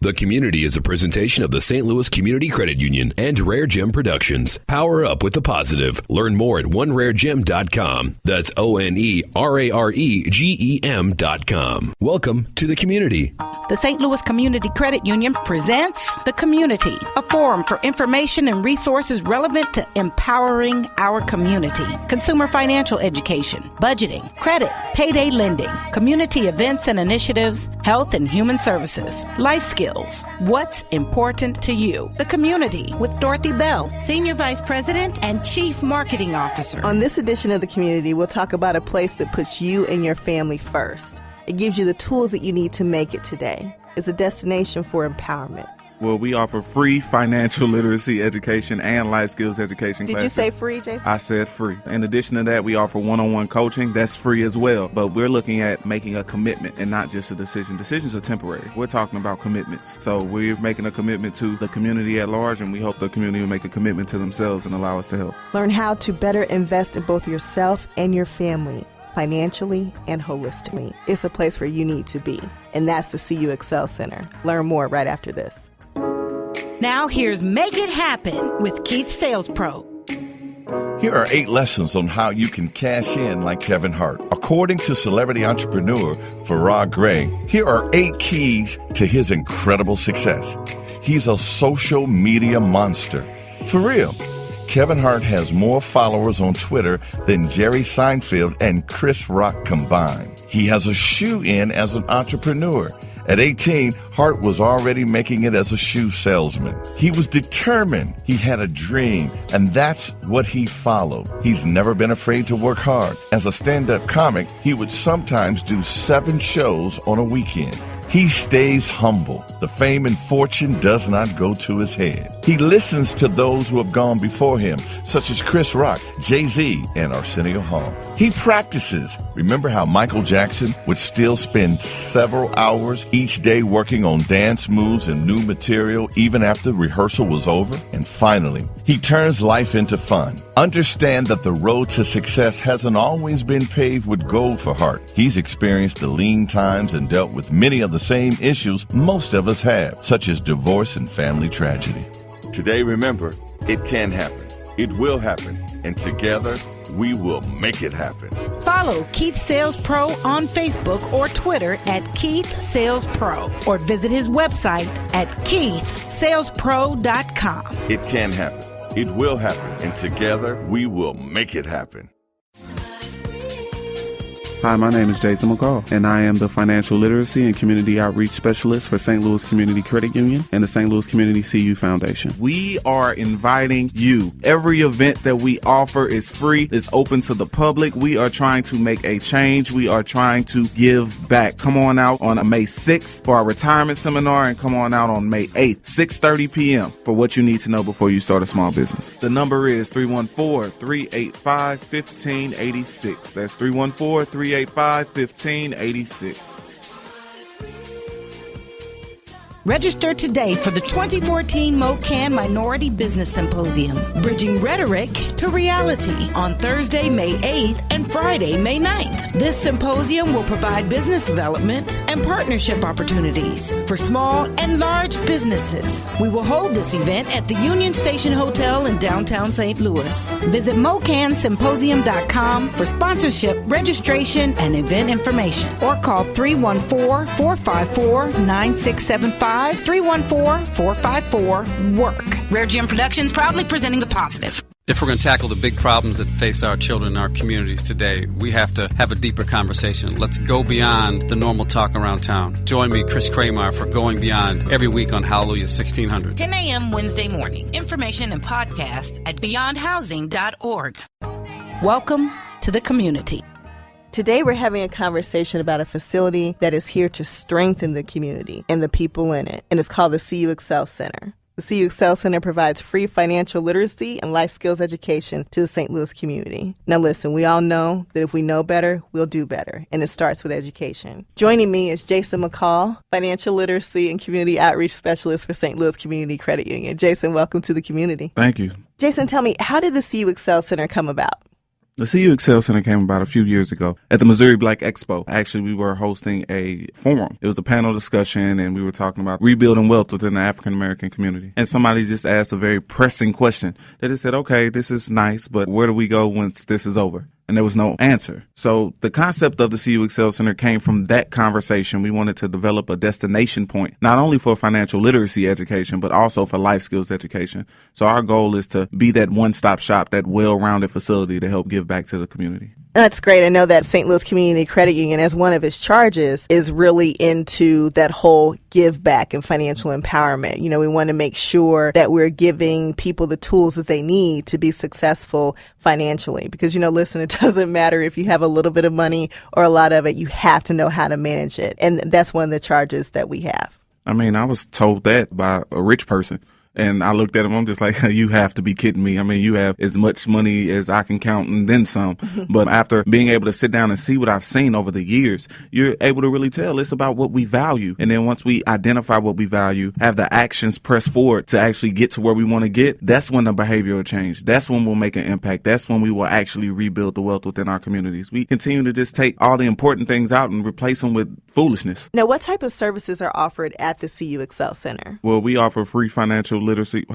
The Community is a presentation of the St. Louis Community Credit Union and RareGem Productions. Power up with the positive. Learn more at OneRareGem.com. That's OneRareGem.com. Welcome to the Community. The St. Louis Community Credit Union presents The Community, a forum for information and resources relevant to empowering our community. Consumer financial education, budgeting, credit, payday lending, community events and initiatives, health and human services, life skills. What's important to you? The Community with Dorothy Bell, Senior Vice President and Chief Marketing Officer. On this edition of The Community, we'll talk about a place that puts you and your family first. It gives you the tools that you need to make it today. It's a destination for empowerment. Well, we offer free financial literacy education and life skills education classes. Did you say free, Jaison? I said free. In addition to that, we offer one-on-one coaching. That's free as well. But we're looking at making a commitment and not just a decision. Decisions are temporary. We're talking about commitments. So we're making a commitment to the community at large, and we hope the community will make a commitment to themselves and allow us to help. Learn how to better invest in both yourself and your family, financially and holistically. It's a place where you need to be, and that's the CU Excel Center. Learn more right after this. Now here's Make It Happen with Keith Sales Pro. Here are 8 lessons on how you can cash in like Kevin Hart. According to celebrity entrepreneur Farrah Gray, here are 8 keys to his incredible success. He's a social media monster. For real, Kevin Hart has more followers on Twitter than Jerry Seinfeld and Chris Rock combined. He has a shoe-in as an entrepreneur. At 18, Hart was already making it as a shoe salesman. He was determined. He had a dream, and that's what he followed. He's never been afraid to work hard. As a stand-up comic, he would sometimes do 7 shows on a weekend. He stays humble. The fame and fortune does not go to his head. He listens to those who have gone before him, such as Chris Rock, Jay-Z, and Arsenio Hall. He practices. Remember how Michael Jackson would still spend several hours each day working on dance moves and new material even after rehearsal was over? And finally, he turns life into fun. Understand that the road to success hasn't always been paved with gold for Hart. He's experienced the lean times and dealt with many of the same issues most of us have, such as divorce and family tragedy. Today, remember, it can happen. It will happen. And together, we will make it happen. Follow Keith Sales Pro on Facebook or Twitter at Keith Sales Pro, or visit his website at KeithSalesPro.com. It can happen. It will happen. And together, we will make it happen. Hi, my name is Jaison McCall, and I am the Financial Literacy and Community Outreach Specialist for St. Louis Community Credit Union and the St. Louis Community CU Foundation. We are inviting you. Every event that we offer is free, is open to the public. We are trying to make a change. We are trying to give back. Come on out on May 6th for our retirement seminar, and come on out on May 8th, 6:30 p.m. for what you need to know before you start a small business. The number is 314-385-1586. That's 314-385-1586. Register today for the 2014 MoCan Minority Business Symposium, Bridging Rhetoric to Reality, on Thursday, May 8th and Friday, May 9th. This symposium will provide business development and partnership opportunities for small and large businesses. We will hold this event at the Union Station Hotel in downtown St. Louis. Visit MoCanSymposium.com for sponsorship, registration, and event information, or call 314-454-9675. 314-454-WORK. RareGem Productions proudly presenting the positive. If we're going to tackle the big problems that face our children and our communities today, we have to have a deeper conversation. Let's go beyond the normal talk around town. Join me, Chris Kramer, for Going Beyond every week on Hallelujah 1600. 10 a.m. Wednesday morning. Information and podcast at beyondhousing.org. Welcome to the community. Today, we're having a conversation about a facility that is here to strengthen the community and the people in it, and it's called the CU Excel Center. The CU Excel Center provides free financial literacy and life skills education to the St. Louis community. Now listen, we all know that if we know better, we'll do better, and it starts with education. Joining me is Jaison McCall, Financial Literacy and Community Outreach Specialist for St. Louis Community Credit Union. Jaison, welcome to the community. Thank you. Jaison, tell me, how did the CU Excel Center come about? The CU Excel Center came about a few years ago at the Missouri Black Expo. Actually, we were hosting a forum. It was a panel discussion, and we were talking about rebuilding wealth within the African American community. And somebody just asked a very pressing question. They just said, okay, this is nice, but where do we go once this is over? And there was no answer. So the concept of the CU Excel Center came from that conversation. We wanted to develop a destination point, not only for financial literacy education, but also for life skills education. So our goal is to be that one-stop shop, that well-rounded facility to help give back to the community. That's great. I know that St. Louis Community Credit Union, as one of its charges, is really into that whole give back and financial empowerment. You know, we want to make sure that we're giving people the tools that they need to be successful financially. Because, you know, listen, it doesn't matter if you have a little bit of money or a lot of it, you have to know how to manage it. And that's one of the charges that we have. I mean, I was told that by a rich person. And I looked at him, I'm just like, you have to be kidding me. I mean, you have as much money as I can count and then some. But after being able to sit down and see what I've seen over the years, you're able to really tell it's about what we value. And then once we identify what we value, have the actions press forward to actually get to where we want to get, that's when the behavior will change. That's when we'll make an impact. That's when we will actually rebuild the wealth within our communities. We continue to just take all the important things out and replace them with foolishness. Now, what type of services are offered at the CU Excel Center? Well, we offer free financial literacy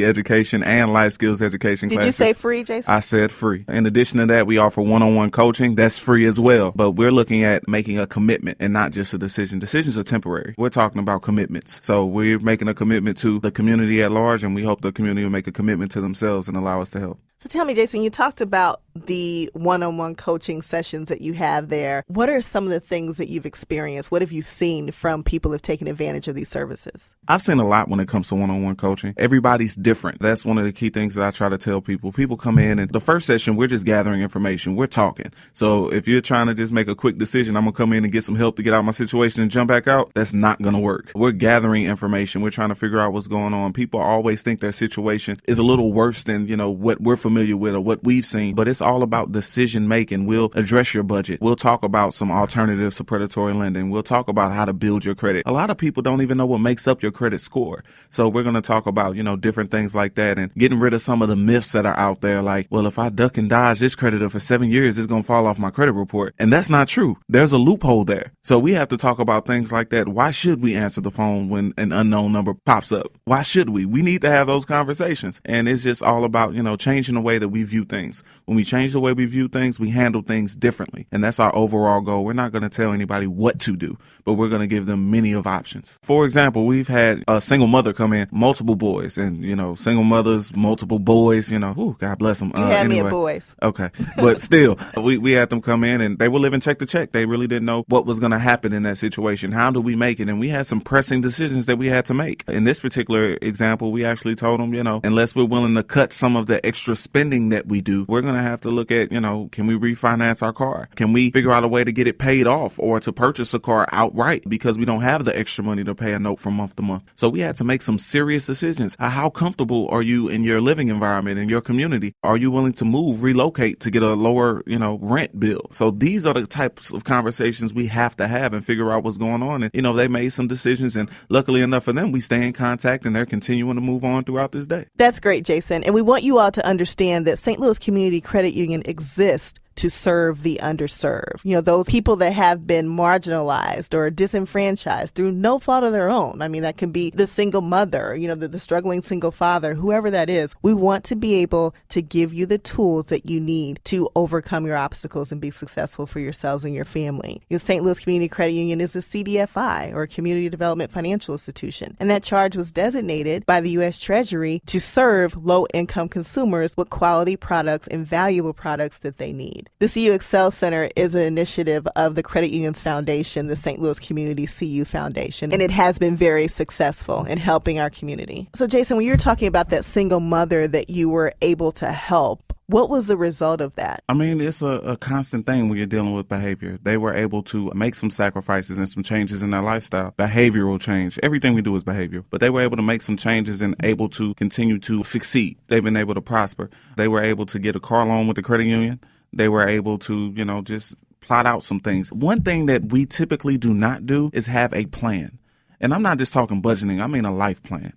education and life skills education classes. Did you say free, Jaison? I said free. In addition to that, we offer one-on-one coaching. That's free as well. But we're looking at making a commitment and not just a decision. Decisions are temporary. We're talking about commitments. So we're making a commitment to the community at large, and we hope the community will make a commitment to themselves and allow us to help. So tell me, Jaison, you talked about the one-on-one coaching sessions that you have there. What are some of the things that you've experienced? What have you seen from people who have taken advantage of these services? I've seen a lot when it comes to one-on-one coaching. Everybody's different. That's one of the key things that I try to tell people. People come in, and the first session, we're just gathering information. We're talking. So if you're trying to just make a quick decision, I'm going to come in and get some help to get out of my situation and jump back out, that's not going to work. We're gathering information. We're trying to figure out what's going on. People always think their situation is a little worse than, you know, what we're familiar with or what we've seen, but it's all about decision making. We'll address your budget. We'll talk about some alternatives to predatory lending. We'll talk about how to build your credit. A lot of people don't even know what makes up your credit score. So we're going to talk about, you know, different things like that and getting rid of some of the myths that are out there. Like, well, if I duck and dodge this creditor for 7 years, it's going to fall off my credit report. And that's not true. There's a loophole there. So we have to talk about things like that. Why should we answer the phone when an unknown number pops up? Why should we? We need to have those conversations. And it's just all about, you know, changing the way that we view things. When we change the way we view things, we handle things differently. And that's our overall goal. We're not going to tell anybody what to do, but we're going to give them many of options. For example, we've had a single mother come in, multiple boys, and, you know, single mothers, multiple boys, you know, ooh, God bless them. You had me at boys. Okay. But still, we had them come in and they were living check to check. They really didn't know what was going to happen in that situation. How do we make it? And we had some pressing decisions that we had to make. In this particular example, we actually told them, you know, unless we're willing to cut some of the extra spending that we do, we're going to have to look at, you know, can we refinance our car? Can we figure out a way to get it paid off or to purchase a car outright because we don't have the extra money to pay a note from month to month? So we had to make some serious decisions. How comfortable are you in your living environment, in your community? Are you willing to move, relocate to get a lower, you know, rent bill? So these are the types of conversations we have to have and figure out what's going on. And, you know, they made some decisions, and luckily enough for them, we stay in contact and they're continuing to move on throughout this day. That's great, Jaison. And we want you all to understand that St. Louis Community Credit Union exists to serve the underserved. You know, those people that have been marginalized or disenfranchised through no fault of their own. I mean, that can be the single mother, you know, the struggling single father, whoever that is. We want to be able to give you the tools that you need to overcome your obstacles and be successful for yourselves and your family. The St. Louis Community Credit Union is a CDFI, or Community Development Financial Institution, and that charge was designated by the U.S. Treasury to serve low-income consumers with quality products and valuable products that they need. The CU Excel Center is an initiative of the Credit Unions Foundation, the St. Louis Community CU Foundation, and it has been very successful in helping our community. So, Jaison, when you were talking about that single mother that you were able to help, what was the result of that? I mean, it's a constant thing when you're dealing with behavior. They were able to make some sacrifices and some changes in their lifestyle. Behavioral change. Everything we do is behavior. But they were able to make some changes and able to continue to succeed. They've been able to prosper. They were able to get a car loan with the credit union. They were able to, you know, just plot out some things. One thing that we typically do not do is have a plan. And I'm not just talking budgeting. I mean a life plan.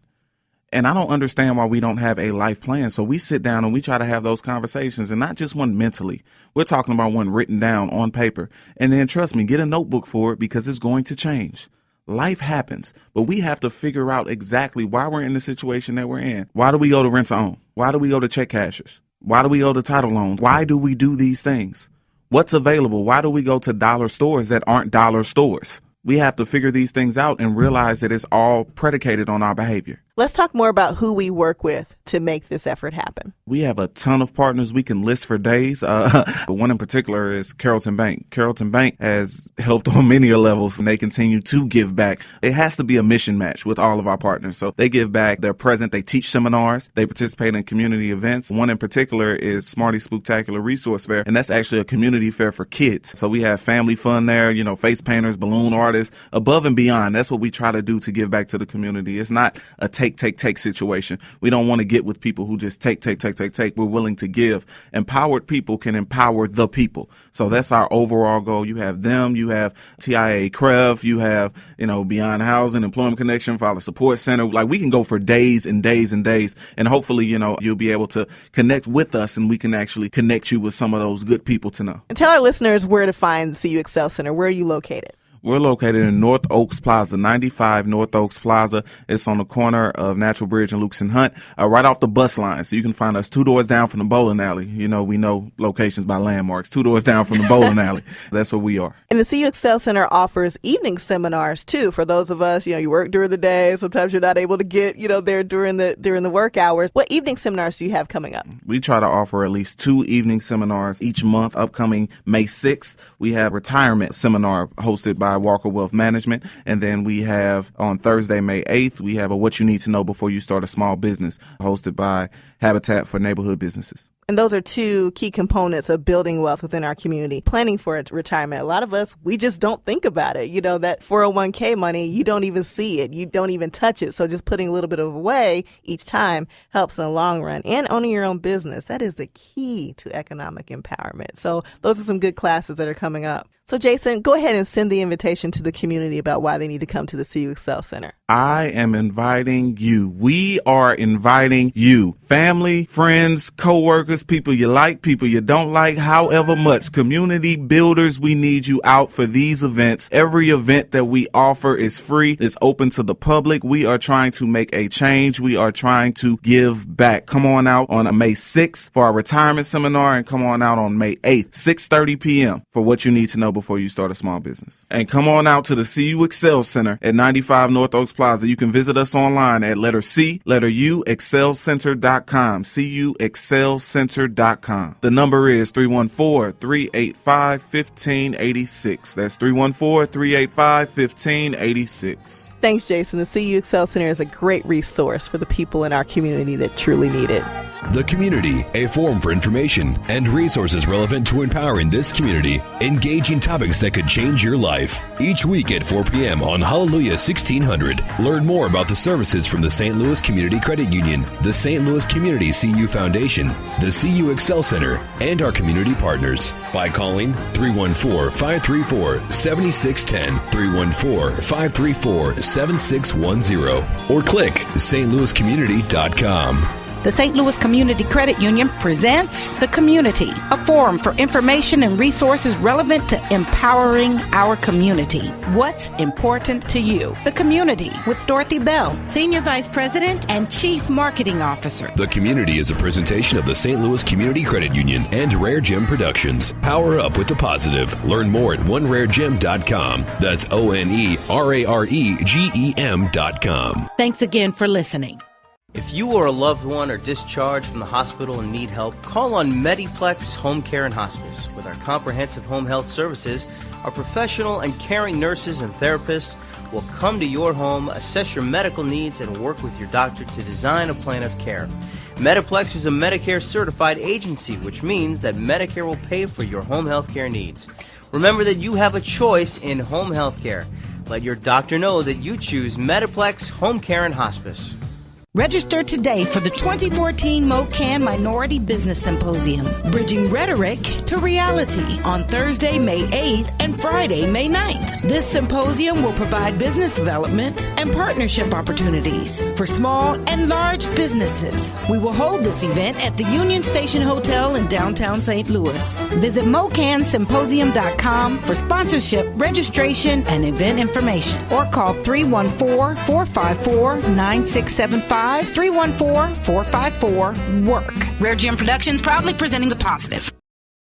And I don't understand why we don't have a life plan. So we sit down and we try to have those conversations, and not just one mentally. We're talking about one written down on paper. And then trust me, get a notebook for it, because it's going to change. Life happens, but we have to figure out exactly why we're in the situation that we're in. Why do we go to rent to own? Why do we go to check cashers? Why do we go to title loans? Why do we do these things? What's available? Why do we go to dollar stores that aren't dollar stores? We have to figure these things out and realize that it's all predicated on our behavior. Let's talk more about who we work with to make this effort happen. We have a ton of partners we can list for days. One in particular is Carrollton Bank. Carrollton Bank has helped on many levels, and they continue to give back. It has to be a mission match with all of our partners. So they give back. They're present. They teach seminars. They participate in community events. One in particular is Smarty Spooktacular Resource Fair, and that's actually a community fair for kids. So we have family fun there, face painters, balloon artists, above and beyond. That's what we try to do to give back to the community. It's not a take situation. We don't want to get with people who just take. We're willing to give. Empowered people can empower the people. So that's our overall goal. You have them, you have TIA CREV, you have, Beyond Housing, Employment Connection, Father Support Center. Like, we can go for days and days and days. And hopefully, you'll be able to connect with us, and we can actually connect you with some of those good people to know. And tell our listeners where to find the CU Excel Center. Where are you located? We're located in North Oaks Plaza, 95 North Oaks Plaza. It's on the corner of Natural Bridge and Lucas and Hunt, right off the bus line. So you can find us 2 doors down from the bowling alley. We know locations by landmarks. 2 doors down from the bowling alley. That's where we are. And the CU Excel Center offers evening seminars too. For those of us, you work during the day. Sometimes you're not able to get, there during the work hours. What evening seminars do you have coming up? We try to offer at least 2 evening seminars each month. Upcoming May 6th, we have retirement seminar hosted by Walker Wealth Management. And then we have on Thursday, May 8th, we have a What You Need to Know Before You Start a Small Business hosted by Habitat for Neighborhood Businesses. And those are 2 key components of building wealth within our community. Planning for retirement. A lot of us, we just don't think about it. That 401k money, you don't even see it. You don't even touch it. So just putting a little bit of away each time helps in the long run. And owning your own business, that is the key to economic empowerment. So those are some good classes that are coming up. So Jaison, go ahead and send the invitation to the community about why they need to come to the CU Excel Center. I am inviting you. We are inviting you. Family, friends, coworkers, people you like, people you don't like, however much. Community builders, we need you out for these events. Every event that we offer is free. It's open to the public. We are trying to make a change. We are trying to give back. Come on out on May 6th for our retirement seminar, and come on out on May 8th, 6:30 p.m. for What You Need to Know Before You Start a Small Business. And come on out to the CU Excel Center at 95 North Oaks Plaza. You can visit us online at letter C, letter U, excelcenter.com, cuexcelcenter.com. The number is 314-385-1586. That's 314-385-1586. Thanks, Jaison. The CU Excel Center is a great resource for the people in our community that truly need it. The Community, a forum for information and resources relevant to empowering this community, engaging topics that could change your life. Each week at 4 p.m. on Hallelujah 1600. Learn more about the services from the St. Louis Community Credit Union, the St. Louis Community CU Foundation, the CU Excel Center, and our community partners by calling 314-534-7610, 314-534-7610, or click stlouiscommunity.com. The St. Louis Community Credit Union presents The Community, a forum for information and resources relevant to empowering our community. What's important to you? The Community with Dorothy Bell, Senior Vice President and Chief Marketing Officer. The Community is a presentation of the St. Louis Community Credit Union and RareGem Productions. Power up with the positive. Learn more at OneRareGem.com. That's OneRareGem.com. Thanks again for listening. If you or a loved one are discharged from the hospital and need help, call on Mediplex Home Care and Hospice. With our comprehensive home health services, our professional and caring nurses and therapists will come to your home, assess your medical needs, and work with your doctor to design a plan of care. Mediplex is a Medicare certified agency, which means that Medicare will pay for your home health care needs. Remember that you have a choice in home health care. Let your doctor know that you choose Mediplex Home Care and Hospice. Register today for the 2014 McCall Minority Business Symposium, Bridging Rhetoric to Reality, on Thursday, May 8th and Friday, May 9th. This symposium will provide business development and partnership opportunities for small and large businesses. We will hold this event at the Union Station Hotel in downtown St. Louis. Visit McCallSymposium.com for sponsorship, registration, and event information, or call 314-454-9675, 314-454-WORK. RareGem Productions proudly presenting The Positive.